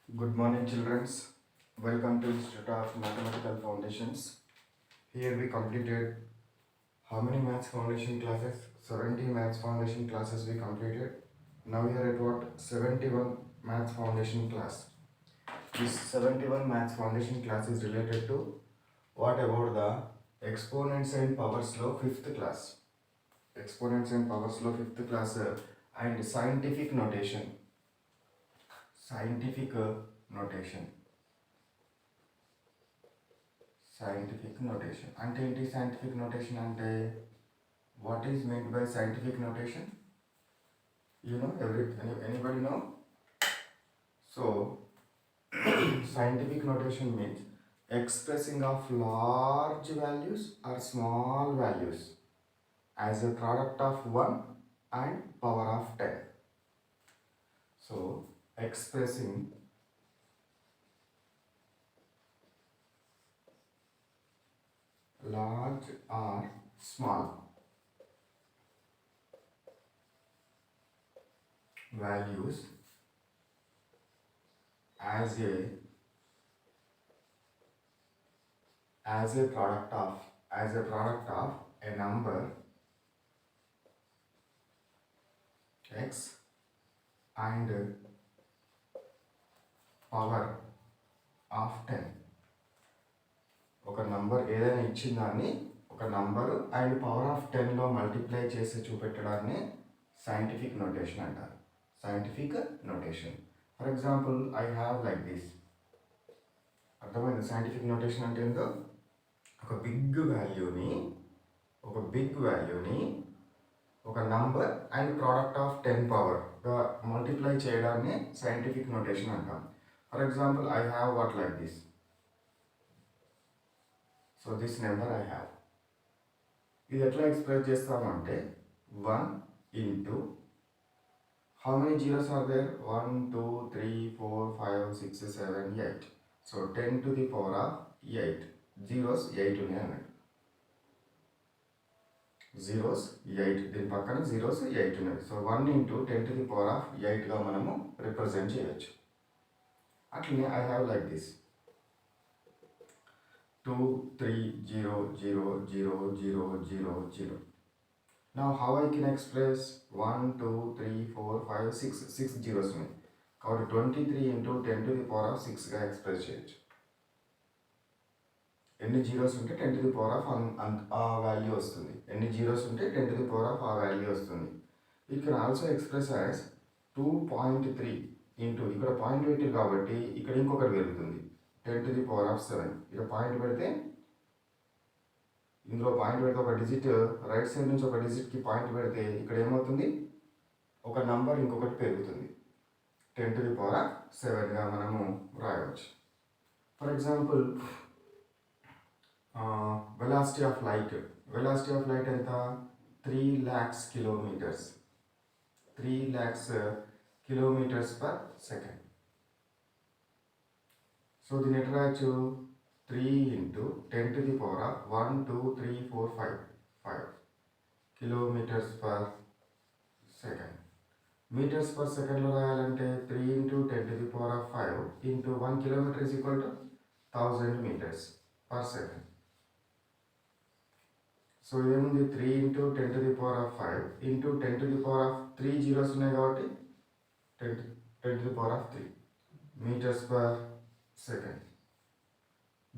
Good morning, children. Welcome to Institute of Mathematical Foundations. Here we completed how many maths foundation classes? 70 maths foundation classes we completed. Now we are at what? 71 maths foundation class. This 71 maths foundation class is related to what about the exponents and powers law 5th class. Exponents and powers law 5th class and scientific notation. Scientific notation. Scientific notation అంటే ఏంటి? Scientific notation అంటే what is meant by scientific notation? You know, anybody know? So scientific notation means expressing of large values or small values as a product of 1 and power of 10. So expressing large or small values as a product of a number x and power of 10. ఒక number ఏదైనా ఇచ్చిన దాన్ని ఒక number and power of 10లో multiply చేసి చూపెట్టడాన్ని scientific notation అంటారు. Scientific notation. For example I have like this. అర్థమైంది సైంటిఫిక్ నోటేషన్ అంటే ఏంటో? ఒక బిగ్ వాల్యూని ఒక నంబర్ అండ్ ప్రోడక్ట్ ఆఫ్ 10 పవర్గా మల్టిప్లై చేయడాన్ని సైంటిఫిక్ నోటేషన్ అంటాం. For example I have what like this. So this number I have. ఇది ఎట్లా ఎక్స్ప్రెస్ చేస్తామంటే 1 into how many zeros are there? 1 2 3 4 5 6 7 8. So 10 to the power of 8. Zeros 8 ఉన్నాయి అన్నట్టు. Zeros 8, దీని పక్కన జీరోస్ 8 ఉన్నాయి. So 1 into 10 to the power of 8గా మనము represent చేయవచ్చు. అట్లనే I have like this 2 3 0 0 0 0 0 0. Now how I can express 1 2 3 4 5 6 zeros ఉన్నాయి కాబట్టి 23 into 10 to the power of 6గా ఎక్స్ప్రెస్ చేయొచ్చు. ఎన్ని జీరోస్ ఉంటే 10 to the power of ఆ వాల్యూ వస్తుంది. ఎన్ని జీరోస్ ఉంటే 10 to the power of ఆ వాల్యూ వస్తుంది. It can also express as 2.3 into ఇక్కడ పాయింట్ పెట్టారు కాబట్టి ఇక్కడ ఇంకొకటి పెరుగుతుంది 10 to the power of 7. ఇక్కడ పాయింట్ పెడితే ఇందులో పాయింట్ పెడితే ఒక డిజిట్ రైట్ సైడ్ నుంచి ఒక డిజిట్కి పాయింట్ పెడితే ఇక్కడ ఏమవుతుంది? ఒక నంబర్ ఇంకొకటి పెరుగుతుంది. 10 to the power of 7గా మనము రాయవచ్చు. For example velocity of light. Velocity of light ఎంత? 3 lakhs kilometers. 3 lakhs kilometers per second. So దీన్ని ఎట్లా రాయొచ్చు? 3 into 10 to the power of 1 2 3 4 5 kilometers per second. Metres per సెకండ్లో రాయాలంటే 3 into 10 to the power of 5 into 1 kilometer is equal to 1000 meters per second. So ఇదేముంది? 3 into 10 to the power of 5 into 10 to the power of 3 zeros ఉన్నాయి కాబట్టి 10 to the power of 3 meters per second.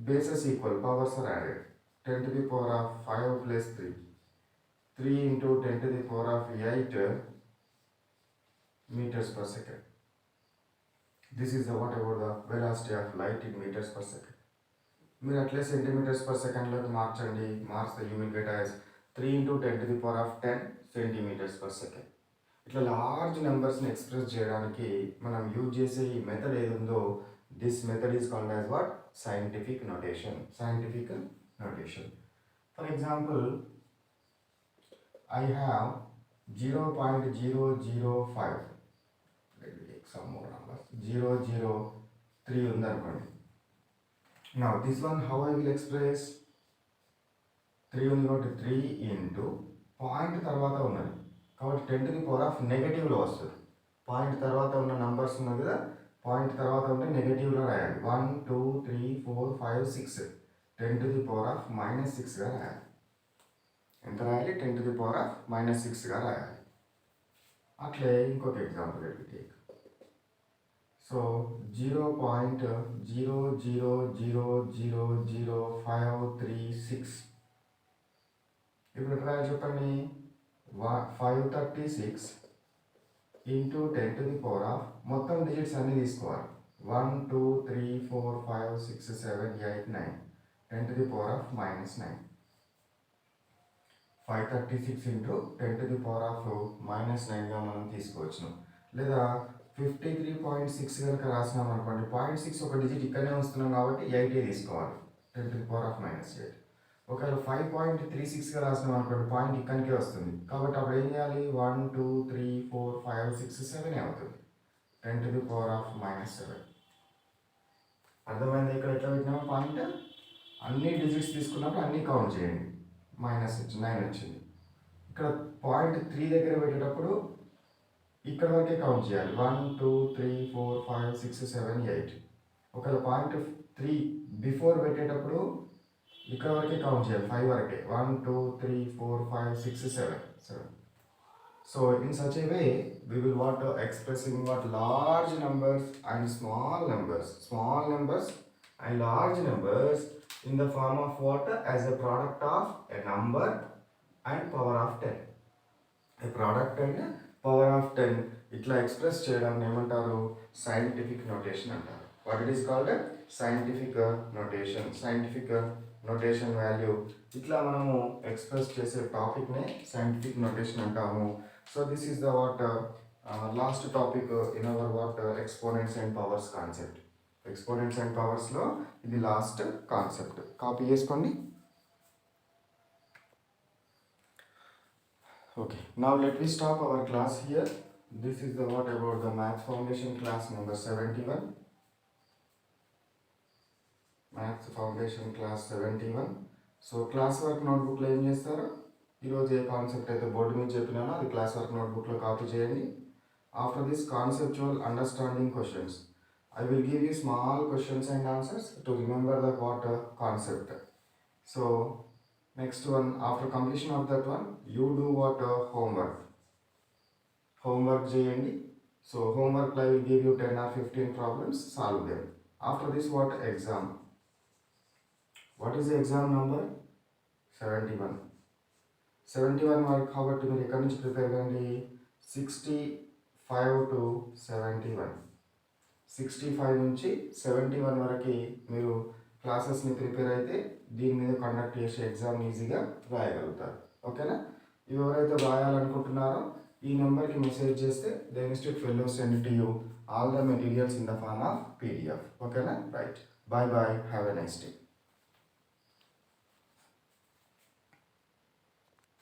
Bases equal, powers are added. 10 to the power of 5 plus 3. 3 into 10 to the power of 8 meters per second. This is what about the velocity of light in meters per second. మీరు అట్లే centimetres per సెకండ్లోకి మార్చండి. మార్చితే you will get as 3 into 10 to the power of 10 centimeters per second. ఇట్లా large నెంబర్స్ని express చేయడానికి మనం use చేసే ఈ method ఏది ఉందో this method is called as what? Scientific notation. Scientific notation. For example I have 0.005. let me take some more numbers. 003 ఉందనుకోండి. Now this one how I will express? 3 ఉంది కాబట్టి 3 into point తర్వాత ఉన్నది కాబట్టి 10 to the power of నెగటివ్లో వస్తుంది. Point తర్వాత ఉన్న numbers ఉన్నది కదా పాయింట్ తర్వాత ఉంటే నెగటివ్లో రాయాలి. 1 2 3 4 5 6 10⁻⁻6గా రాయాలి. ఎంత రాయాలి? 10⁻⁻6గా రాయాలి. అట్లే ఇంకొక ఎగ్జాంపుల్ ఏంటి? సో 0.00000536 ఇప్పుడు రాయాలి చెప్పండి. 536 ఇంటూ 10⁻, మొత్తం డిజిట్స్ అన్నీ తీసుకోవాలి. 1 2 3 4 5 6 7 8 9 10⁻⁻9. 536 ఇంటూ 10⁻⁻9గా మనం తీసుకోవచ్చును. లేదా 53.6 కనుక రాసినాం అనుకోండి, 0.6 ఒక డిజిట్ ఇక్కడనే వస్తున్నాం కాబట్టి 8 తీసుకోవాలి. 10⁻⁻8. ఒకవేళ 5.36గా రాసినాం అనుకోండి, పాయింట్ ఇక్కడికే వస్తుంది కాబట్టి అప్పుడు ఏం చేయాలి? 1 2 3 4 5 6 7 అవుతుంది. 10⁻⁻7. అర్థమైంది? ఇక్కడ ఎట్లా పెట్టినామో పాయింట్ అన్ని డిజిట్స్ తీసుకున్నప్పుడు అన్నీ కౌంట్ చేయండి. -9 వచ్చింది. ఇక్కడ పాయింట్ 3 దగ్గర పెట్టేటప్పుడు ఇక్కడ వరకే కౌంట్ చేయాలి. 1 2 3 4 5 6 7 8. ఒకవేళ పాయింట్ 3 బిఫోర్ పెట్టేటప్పుడు ఇక్కడ వరకే కౌంట్ చేయాలి, 5 వరకే. 1 2 3 4 5 6 7. So in such a way we will what expressing what large numbers and small numbers and large numbers in the form of what? As a product of a number and power of 10. A product and power of 10 ఇట్లా express చేయడం ఏమంటారు? Scientific notation అంటారు. What it is called? Scientific notation value. ఇట్లా మనము express చేసే టాపిక్నే scientific notation అంటాము. So this is the what last topic in our what exponents and powers concept. Exponents and పవర్స్లో ఇది లాస్ట్ కాన్సెప్ట్. కాపీ చేసుకోండి. Okay, now let me stop our class here. This is the what about the Maths Foundation class number 71. Maths Foundation class 71. So class work notebook లో ఏం చేస్తారు? ఈరోజు ఏ concept అయితే board మీద చెప్పినానో అది క్లాస్ వర్క్ నోట్బుక్లో కాపీ చేయండి. After this conceptual understanding questions, I will give you small questions and answers to remember the what concept. So next one, after completion of that one, you do what homework చేయండి. So homework I will give you 10 or 15 problems, solve them. After this what exam? What is the exam number? 71. 71 వరకు కాబట్టి మీరు ఎక్కడి నుంచి prepare కండి? 65 to 71. 65 నుంచి 71 వరకు మీరు క్లాసెస్ని ప్రిపేర్ అయితే దీని మీద కండక్ట్ చేసే ఎగ్జామ్ ఈజీగా రాయగలుగుతారు. ఓకేనా? ఇవి ఎవరైతే రాయాలనుకుంటున్నారో ఈ నెంబర్కి మెసేజ్ చేస్తే the institute will send to you all the materials in the form of PDF. ఓకేనా? Right. Bye bye. Have a nice day.